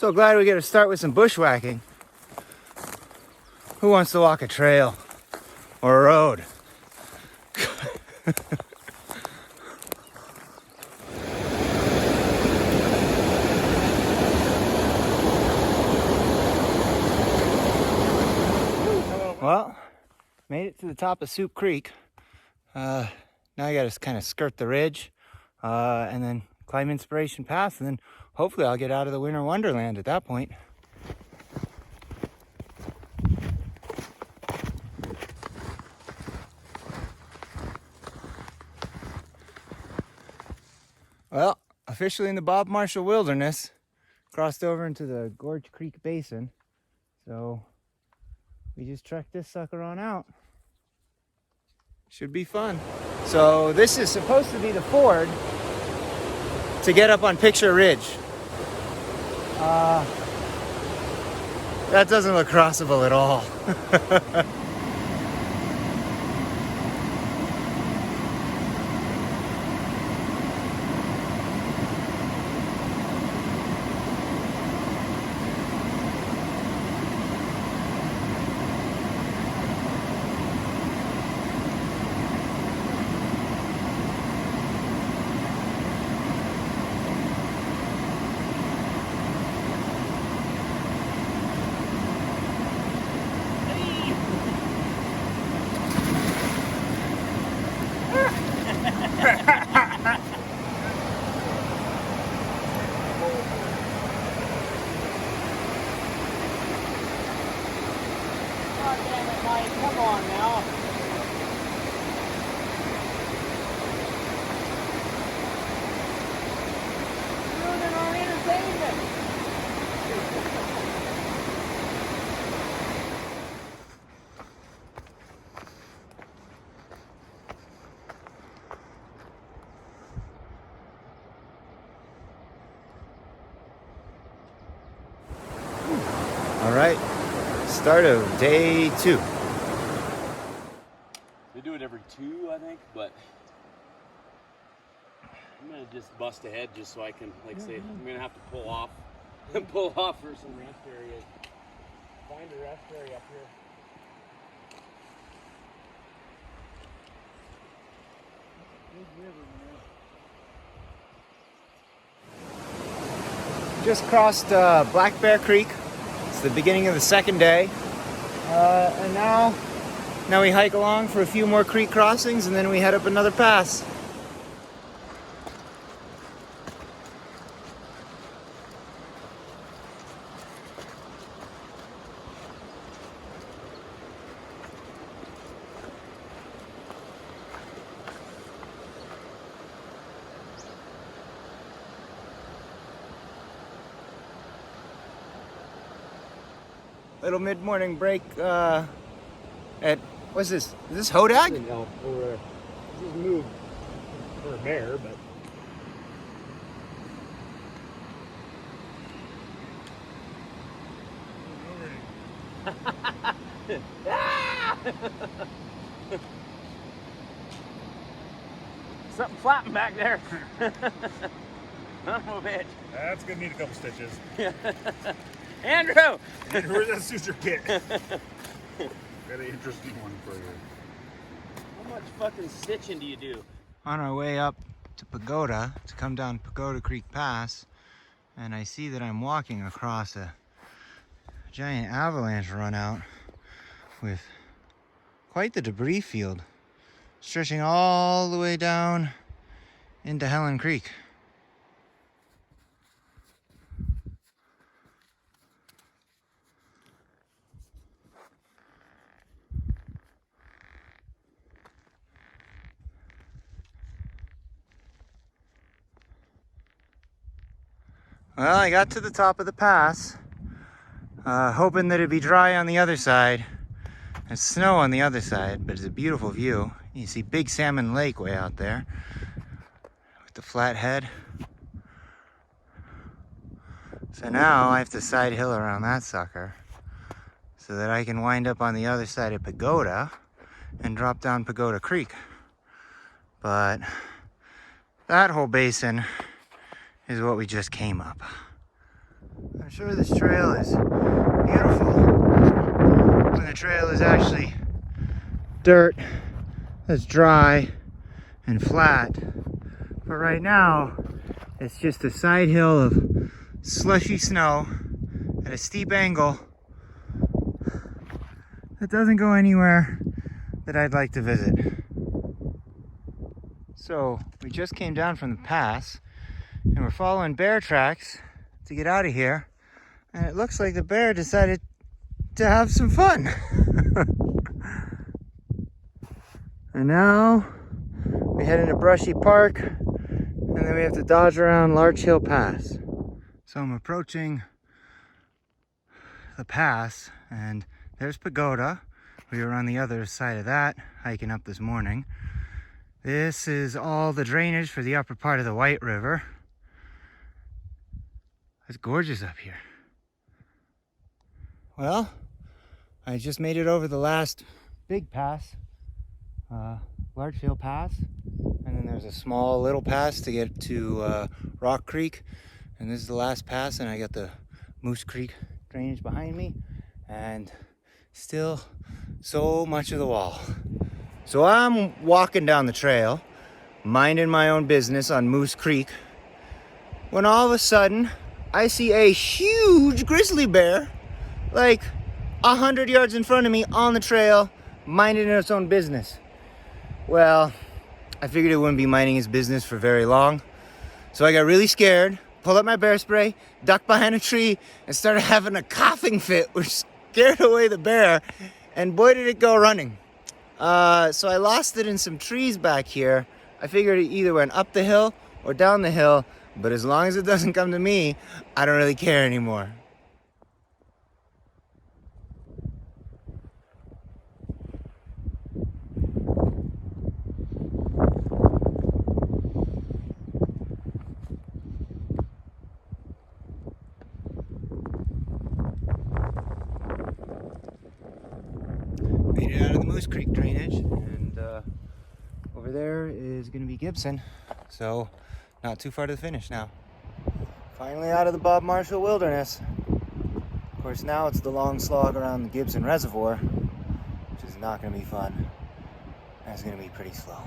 So glad we get to start with some bushwhacking. Who wants to walk a trail or a road? Well, made it to the top of Soup Creek. Now I gotta kind of skirt the ridge and then climb Inspiration Pass, and then hopefully I'll get out of the winter wonderland at that point. Well, officially in the Bob Marshall Wilderness, crossed over into the Gorge Creek Basin, so we just trekked this sucker on out. Should be fun. So this is supposed to be the ford to get up on Picture Ridge. That doesn't look crossable at all. Come on now. Ruining our entertainment. All right, start of day 2. They do it every 2, I think, but I'm gonna just bust ahead just so I can, like, say, I'm gonna have to pull off for some rest areas. Find a rest area up here. Just crossed Black Bear Creek. It's the beginning of the second day, and now we hike along for a few more creek crossings, and then we head up another pass. Little mid-morning break at, what's this? Is this Hodag? No, over there. This is moved for a bear, but. Something flapping back there. Son of a bitch. That's gonna need a couple stitches. Andrew! Where's that suture kit? Got an interesting one for you. How much fucking stitching do you do? On our way up to Pagoda to come down Pagoda Creek Pass, and I see that I'm walking across a giant avalanche run out with quite the debris field stretching all the way down into Helen Creek. Well, I got to the top of the pass, hoping that it'd be dry on the other side. There's snow on the other side, but it's a beautiful view. You see Big Salmon Lake way out there with the flat head. So now I have to side hill around that sucker so that I can wind up on the other side of Pagoda and drop down Pagoda Creek. But that whole basin is what we just came up. I'm sure this trail is beautiful when the trail is actually dirt that's dry and flat. But right now, it's just a side hill of slushy snow at a steep angle that doesn't go anywhere that I'd like to visit. So we just came down from the pass and we're following bear tracks to get out of here. And it looks like the bear decided to have some fun. And now we head into Brushy Park and then we have to dodge around Larch Hill Pass. So I'm approaching the pass and there's Pagoda. We were on the other side of that, hiking up this morning. This is all the drainage for the upper part of the White River. It's gorgeous up here. Well, I just made it over the last big pass, Larch Hill Pass, and then there's a small little pass to get to Rock Creek, and this is the last pass, and I got the Moose Creek drainage behind me, and still so much of the wall. So I'm walking down the trail, minding my own business on Moose Creek, when all of a sudden I see a huge grizzly bear, like 100 yards in front of me on the trail, minding its own business. Well, I figured it wouldn't be minding its business for very long, so I got really scared, pulled up my bear spray, ducked behind a tree, and started having a coughing fit, which scared away the bear, and boy did it go running. So I lost it in some trees back here. I figured it either went up the hill or down the hill, but as long as it doesn't come to me, I don't really care anymore. Made it out of the Moose Creek drainage, and over there is going to be Gibson, so not too far to the finish now. Finally out of the Bob Marshall Wilderness. Of course, now it's the long slog around the Gibson Reservoir, which is not going to be fun. That's going to be pretty slow.